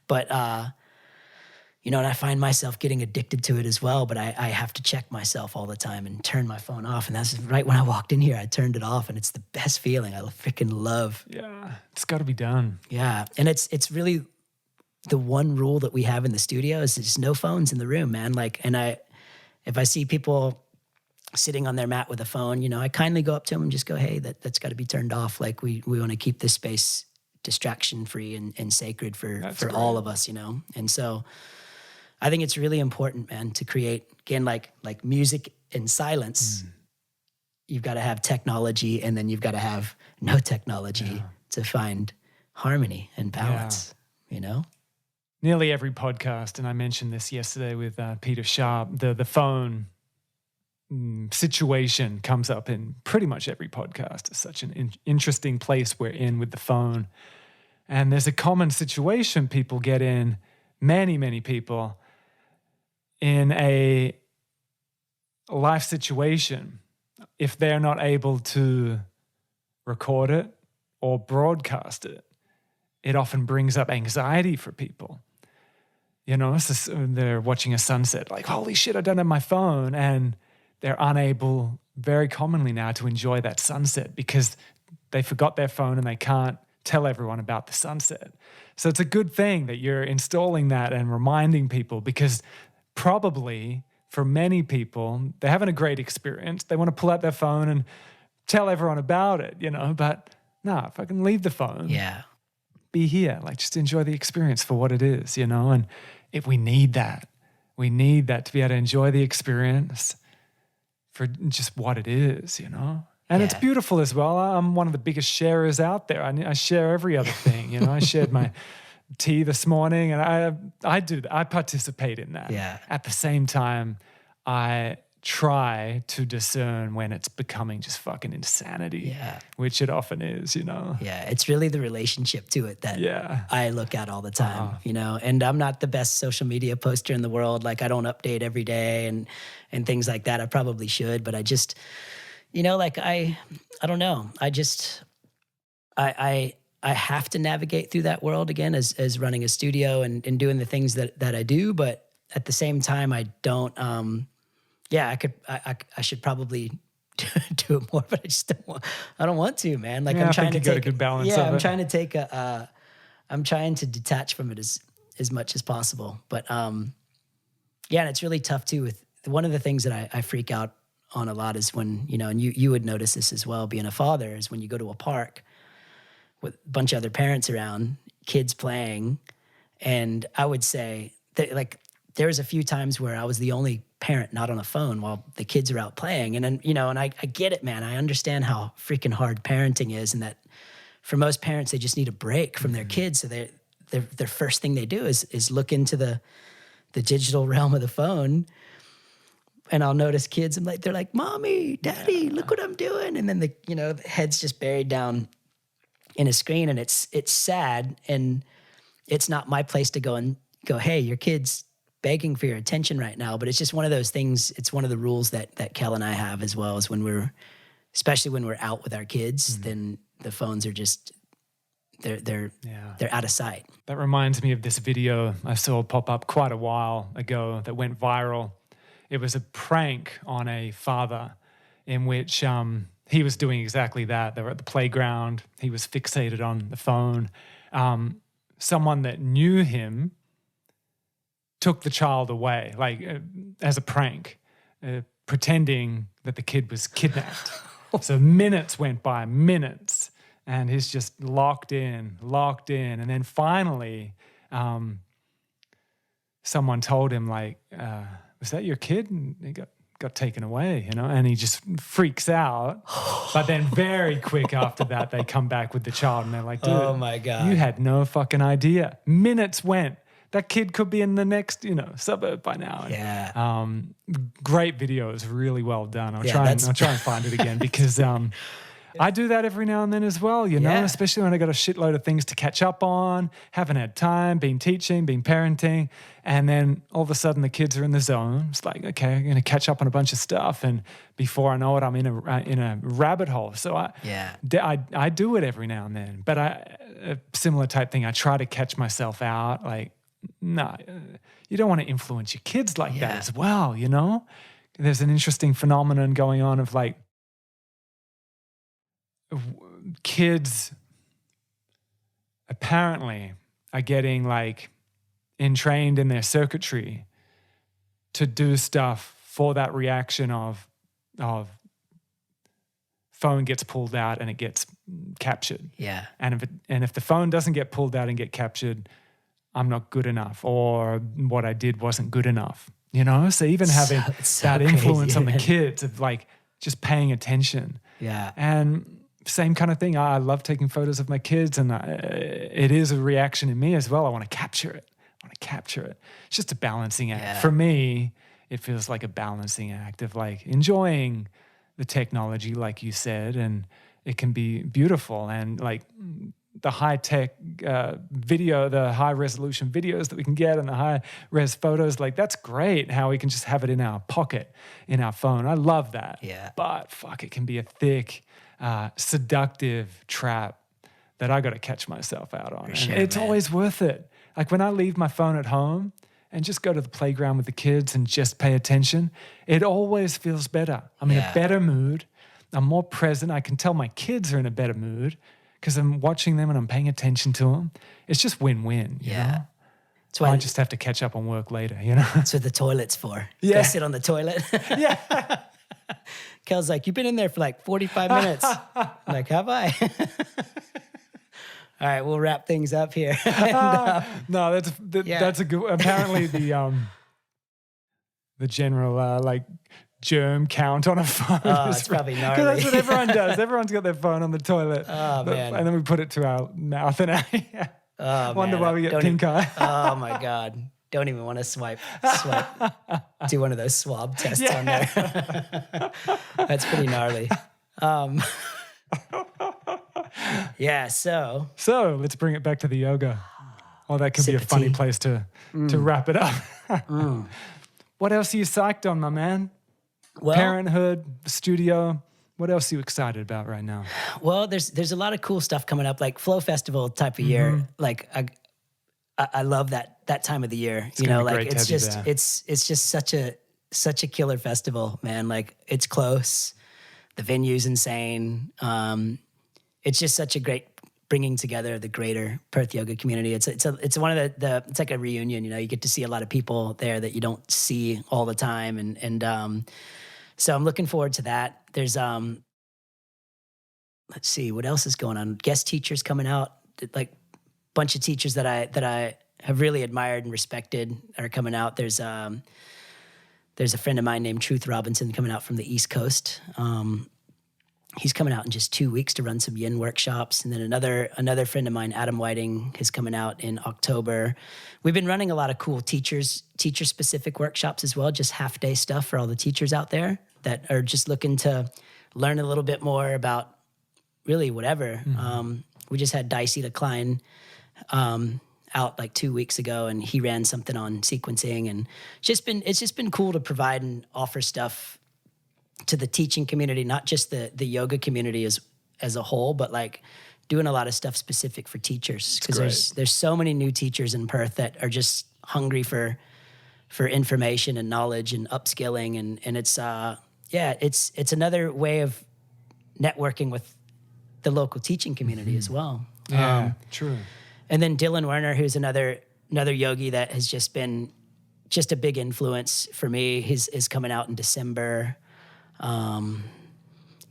but and I find myself getting addicted to it as well. But I have to check myself all the time and turn my phone off. And that's right when I walked in here, I turned it off, and it's the best feeling. I freaking love. Yeah, it's got to be done. Yeah, and it's really the one rule that we have in the studio is there's no phones in the room, man. Like, and if I see people sitting on their mat with a phone, I kindly go up to them and just go, hey, that's got to be turned off. Like we want to keep this space distraction free and sacred for all of us, And so I think it's really important, man, to create, again, like music in silence. You've got to have technology, and then you've got to have no technology to find harmony and balance, Nearly every podcast, and I mentioned this yesterday with Peter Sharp, the phone situation comes up in pretty much every podcast. It's such an interesting place we're in with the phone. And there's a common situation people get in, many people, in a life situation. If they're not able to record it or broadcast it, it often brings up anxiety for people. They're watching a sunset, like, holy shit, I don't have my phone. And they're unable, very commonly now, to enjoy that sunset because they forgot their phone and they can't tell everyone about the sunset. So it's a good thing that you're installing that and reminding people, because probably for many people, they're having a great experience. They want to pull out their phone and tell everyone about it, but no, fucking leave the phone. Yeah. Be here, like just enjoy the experience for what it is, and if we need that to be able to enjoy the experience for just what it is, And it's beautiful as well. I'm one of the biggest sharers out there. I share every other thing, I shared my tea this morning, and I do that. I participate in that. Yeah. At the same time, I try to discern when it's becoming just fucking insanity, which it often is, Yeah, it's really the relationship to it that I look at all the time, and I'm not the best social media poster in the world. Like I don't update every day and things like that. I probably should, but I just, like I don't know. I have to navigate through that world again as running a studio and doing the things that I do. But at the same time, I don't, I should probably do it more, but I just I don't want to, man. Like I'm trying to take a good balance of it. I'm trying to take I'm trying to detach from it as much as possible. But and it's really tough too. With one of the things that I freak out on a lot is when, and you would notice this as well, being a father, is when you go to a park with a bunch of other parents around, kids playing. And I would say that there was a few times where I was the only parent not on a phone while the kids are out playing. And then, and I get it, man. I understand how freaking hard parenting is, and that for most parents, they just need a break from their kids. So their first thing they do is look into the digital realm of the phone. And I'll notice kids, and they're like, "Mommy, Daddy, look what I'm doing." And then the head's just buried down in a screen, and it's sad. And it's not my place to go, hey, your kid's begging for your attention right now. But it's just one of those things. It's one of the rules that Kel and I have, as well, as especially when we're out with our kids, then the phones are just, they're out of sight. That reminds me of this video I saw pop up quite a while ago that went viral. It was a prank on a father in which he was doing exactly that. They were at the playground. He was fixated on the phone. Someone that knew him took the child away, as a prank, pretending that the kid was kidnapped. So minutes went by, and he's just locked in. And then finally, someone told him, was that your kid? And he got taken away, and he just freaks out. But then very quick after that, they come back with the child, and they're like, dude, oh my God, you had no fucking idea. Minutes went. That kid could be in the next, suburb by now. And, great video. It was really well done. I'll try and find it again because I do that every now and then as well, you know, especially when I got a shitload of things to catch up on, haven't had time, been teaching, been parenting, and then all of a sudden the kids are in the zone. It's like, okay, I'm going to catch up on a bunch of stuff, and before I know it, I'm in a rabbit hole. So I do it every now and then, but a similar type thing. I try to catch myself out, like, no, you don't want to influence your kids like that as well, you know? There's an interesting phenomenon going on of like kids apparently are getting like entrained in their circuitry to do stuff for that reaction of phone gets pulled out and it gets captured. Yeah. And if the phone doesn't get pulled out and get captured, I'm not good enough, or what I did wasn't good enough, you know? So even having that influence on the kids of like just paying attention. Yeah. And same kind of thing. I love taking photos of my kids, and it is a reaction in me as well. I want to capture it. It's just a balancing act. Yeah. For me, it feels like a balancing act of like enjoying the technology, like you said, and it can be beautiful, and like the high-tech video, the high-resolution videos that we can get, and the high-res photos, like that's great how we can just have it in our pocket, in our phone. I love that. Yeah. But fuck, it can be a thick, seductive trap that I got to catch myself out on. Sure, and it's man. always worth it. Like when I leave my phone at home and just go to the playground with the kids and just pay attention, it always feels better. I'm in a better mood. I'm more present. I can tell my kids are in a better mood because I'm watching them and I'm paying attention to them. It's just win-win. You know? That's why I just have to catch up on work later, you know? That's what the toilet's for. Yeah. Go sit on the toilet. Yeah. Kel's like, you've been in there for like 45 minutes. I'm like, have I? All right, we'll wrap things up here. No, that's a good. Apparently, the general like germ count on a phone. It's probably gnarly. Because that's what everyone does. Everyone's got their phone on the toilet. Oh, man. And then we put it to our mouth and wonder man. why we get pink eye. Oh my God. Don't even want to swipe. Do one of those swab tests on there. That's pretty gnarly. So let's bring it back to the yoga. Oh, that could be a funny place to wrap it up. What else are you psyched on, my man? Well, Parenthood, the studio. What else are you excited about right now? Well, there's a lot of cool stuff coming up, like Flow Festival type of year. Like I love that time of the year. It's like it's just such a killer festival, man. Like it's close. The venue's insane. It's just such a great bringing together the greater Perth yoga community. It's one of it's like a reunion. You know, you get to see a lot of people there that you don't see all the time, and so I'm looking forward to that. There's let's see what else is going on. Guest teachers coming out, like bunch of teachers that I have really admired and respected are coming out. There's a friend of mine named Truth Robinson coming out from the East Coast. He's coming out in just 2 weeks to run some yin workshops. And then another friend of mine, Adam Whiting, is coming out in October. We've been running a lot of cool teacher-specific workshops as well, just half-day stuff for all the teachers out there that are just looking to learn a little bit more about really whatever. We just had Dicey Klein out like 2 weeks ago, and he ran something on sequencing. And it's just been cool to provide and offer stuff to the teaching community, not just the yoga community as a whole, but like doing a lot of stuff specific for teachers. Because there's so many new teachers in Perth that are just hungry for information and knowledge and upskilling, and it's another way of networking with the local teaching community as well. Yeah, true. And then Dylan Werner, who's another yogi that has just been just a big influence for me. Is coming out in December.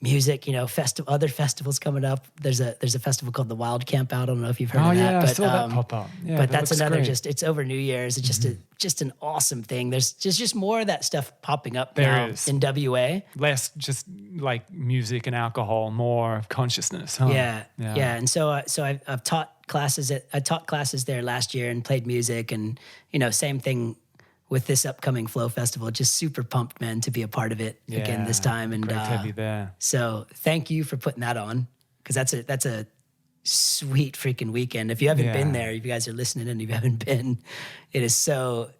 Music, you know, other festivals coming up. There's a festival called the Wild Camp out. I don't know if you've heard of that. Yeah, I saw that pop up. Yeah, but that's another great. it's over New Year's. It's just an awesome thing. There's just more of that stuff popping up There now is. in WA. Less just like music and alcohol, more consciousness. Huh? Yeah. And so I've taught classes there last year and played music, and you know, same thing with this upcoming Flow Festival. Just super pumped, man, to be a part of it again this time. And great to have you there. So thank you for putting that on, because that's a sweet freaking weekend. If you haven't been there, if you guys are listening and you haven't been, it is so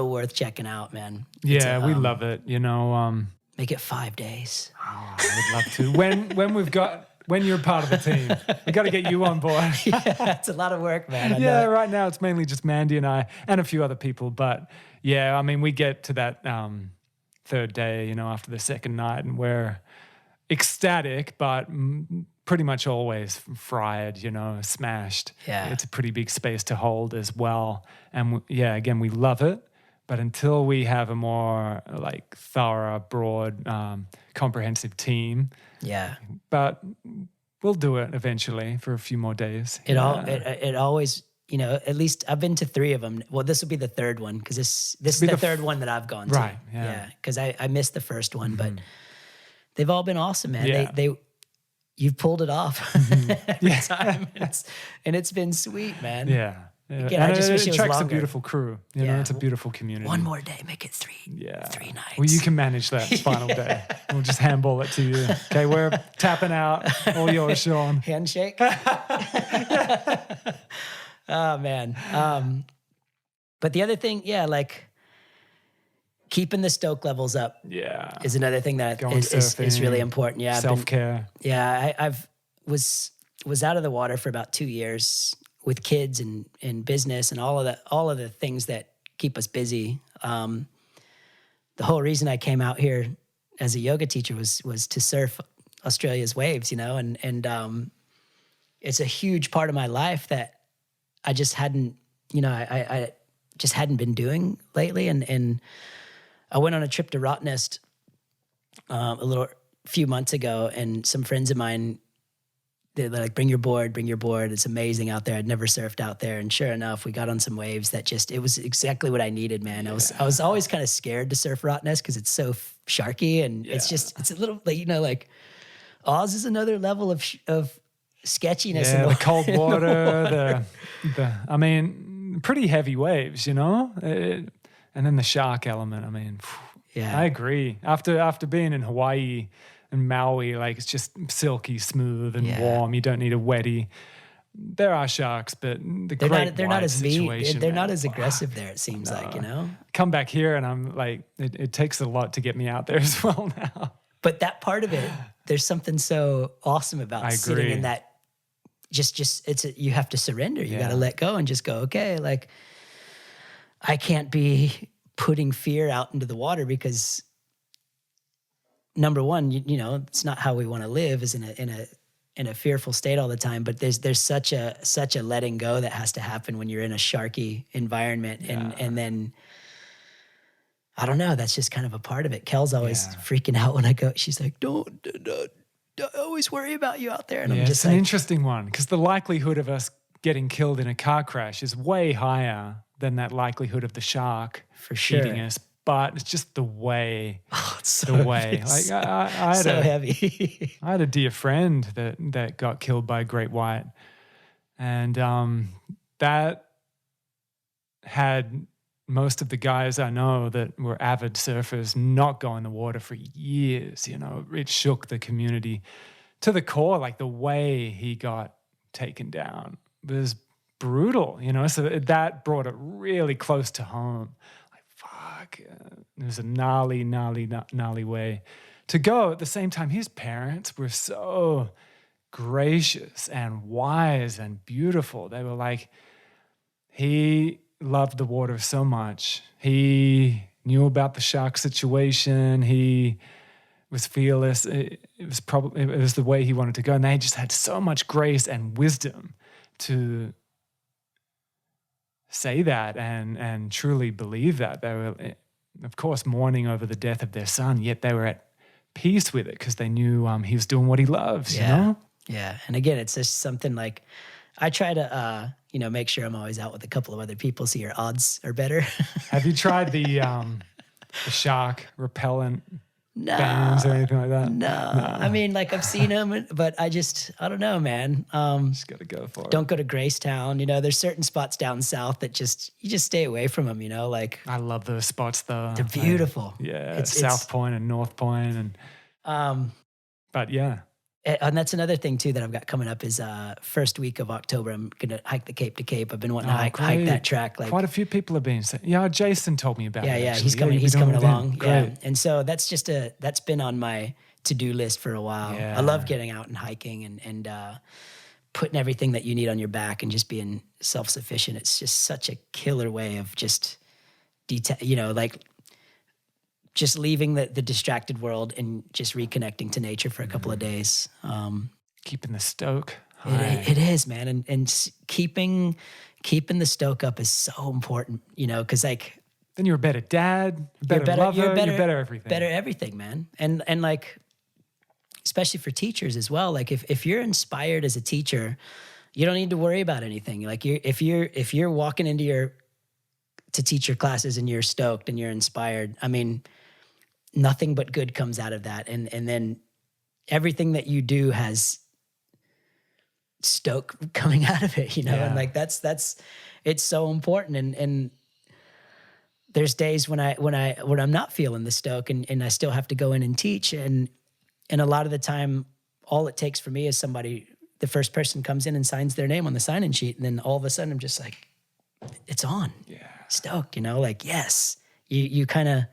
worth checking out, man. Yeah, we love it. You know, make it 5 days. Oh, I would love to. When you're part of the team, we got to get you on board. Yeah, it's a lot of work, man. I Yeah, know. right now it's mainly just Mandy and I and a few other people. But yeah, I mean, we get to that third day, you know, after the second night, and we're ecstatic, but pretty much always fried, you know, smashed. Yeah. It's a pretty big space to hold as well. And again, we love it. But until we have a more like thorough, broad, comprehensive team, but we'll do it eventually for a few more days. It always, you know, at least I've been to 3 of them. Well, this will be the third one, because this is the third one that I've gone to. Right. Yeah. Because I missed the first one, but they've all been awesome, man. Yeah. You've pulled it off every time, and it's been sweet, man. Yeah. Again, I just wish it was attracts longer. a beautiful crew. You know, it's a beautiful community. One more day, make it 3 nights. Well, you can manage that final day. We'll just handball it to you. Okay, we're tapping out. All yours, Shawn. Handshake. Oh, man. But the other thing, like keeping the stoke levels up is another thing that is really important. Yeah. Self-care. I was out of the water for about 2 years with kids and business and all of the things that keep us busy. The whole reason I came out here as a yoga teacher was to surf Australia's waves, you know, and it's a huge part of my life that I just hadn't, you know, I just hadn't been doing lately. And I went on a trip to Rottnest a few months ago, and some friends of mine, they're like, bring your board. It's amazing out there. I'd never surfed out there. And sure enough, we got on some waves that it was exactly what I needed, man. I was always kind of scared to surf Rottnest because it's so sharky, and it's a little, like, you know, like Oz is another level of sketchiness. Yeah, the cold water, I mean, pretty heavy waves, you know? And then the shark element, I mean, I agree. After being in Hawaii and Maui, like, it's just silky smooth and warm. You don't need a wetty. There are sharks, but they're not as mean. They're not as aggressive there, it seems like, you know? Come back here and I'm like, it takes a lot to get me out there as well now. But that part of it, there's something so awesome about sitting in that. You have to surrender. You got to let go and just go, okay, like, I can't be putting fear out into the water, because number one, you know, it's not how we want to live, is in a fearful state all the time. But there's such a letting go that has to happen when you're in a sharky environment, and then I don't know, that's just kind of a part of it. Kel's always freaking out when I go. She's like, don't always worry about you out there. And I'm just it's an interesting one, because the likelihood of us getting killed in a car crash is way higher than that likelihood of the shark eating us. But it's just the way. Oh, it's so heavy. Like I had so heavy. I had a dear friend that got killed by a great white, and that had most of the guys I know that were avid surfers not go in the water for years. You know, it shook the community to the core. Like, the way he got taken down was brutal, you know, so that brought it really close to home. Like, fuck, it was a gnarly way to go. At the same time, his parents were so gracious and wise and beautiful. They were like, he loved the water so much. He knew about the shark situation. He was fearless. It was the way he wanted to go. And they just had so much grace and wisdom to say that and truly believe that. They were, of course, mourning over the death of their son, yet they were at peace with it because they knew he was doing what he loves, you know? Yeah. And again, it's just something like, I try to, make sure I'm always out with a couple of other people so your odds are better. Have you tried the shark repellent bands or anything like that? No. I mean, like I've seen them, but I don't know, man. Just got to go for it. Don't go to Gracetown. You know, there's certain spots down south that you just stay away from them, you know, like. I love those spots though. They're beautiful. It's South Point and North Point but yeah. And that's another thing too that I've got coming up is first week of October. I'm gonna hike the Cape to Cape. I've been wanting to hike that track. Like quite a few people have been saying. Yeah, Jason told me about it. Yeah, actually. he's coming along. Yeah, Great. and so that's been on my to-do list for a while. Yeah. I love getting out and hiking and putting everything that you need on your back and just being self-sufficient. It's just such a killer way of just like just leaving the distracted world and just reconnecting to nature for a couple of days. Keeping the stoke. It is, man. And keeping the stoke up is so important, you know, because like. Then you're a better dad, better lover, you're better everything. Better everything, man. And like, especially for teachers as well, like if you're inspired as a teacher, you don't need to worry about anything. Like if you're walking into to teach your classes and you're stoked and you're inspired, I mean, nothing but good comes out of that. And then everything that you do has stoke coming out of it, you know? Yeah. And like, it's so important. And there's days when I'm not feeling the stoke and I still have to go in and teach. And a lot of the time, all it takes for me is the first person comes in and signs their name on the sign-in sheet. And then all of a sudden I'm just like, it's on. Yeah. Stoked, you know, like, yes, you kind of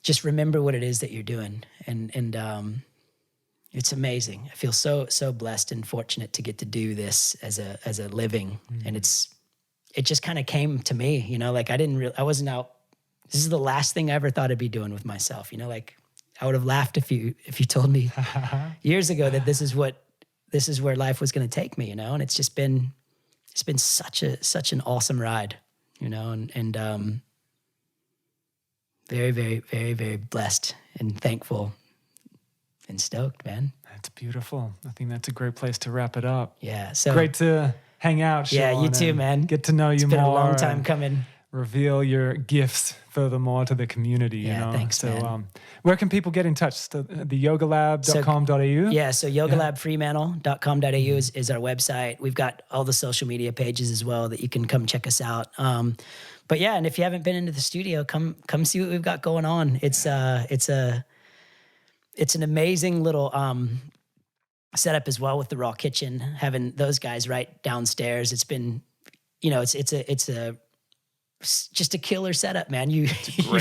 just remember what it is that you're doing. And it's amazing. I feel so blessed and fortunate to get to do this as a living. Mm-hmm. And it just kind of came to me, you know, like I wasn't out. This is the last thing I ever thought I'd be doing with myself. You know, like I would have laughed if you told me years ago that this is where life was going to take me, you know? And it's been such an awesome ride, you know, and very, very, very, very blessed and thankful and stoked, man. That's beautiful. I think that's a great place to wrap it up. Yeah. So great to hang out, Shawn. Yeah, you too, man. Get to know you more. It's been a long time coming. Reveal your gifts furthermore to the community. Yeah, you know? thanks, so, man. Where can people get in touch? The yogalab.com.au? Yeah, so yogalabfremantle.com.au is our website. We've got all the social media pages as well that you can come check us out. But yeah, and if you haven't been into the studio, come see what we've got going on. It's an amazing little setup as well with the raw kitchen, having those guys right downstairs. It's been, you know, it's just a killer setup, man. You've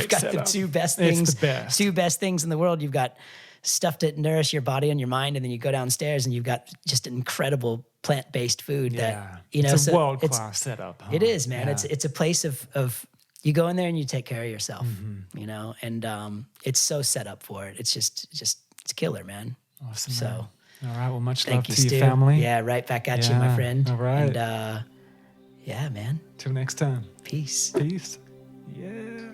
got setup. The two best things. It's the best. Two best things in the world. You've got stuff to nourish your body and your mind, and then you go downstairs and you've got just incredible plant-based food that, you know, it's a world-class setup. Huh? It is, man. Yeah. It's a place of you go in there and you take care of yourself, you know, and it's so set up for it. It's it's killer, man. Awesome. So, man. All right. Well, much thank love you, to Stu. your family. Yeah, right back at you, my friend. All right. And yeah, man. Till next time. Peace. Peace. Yeah.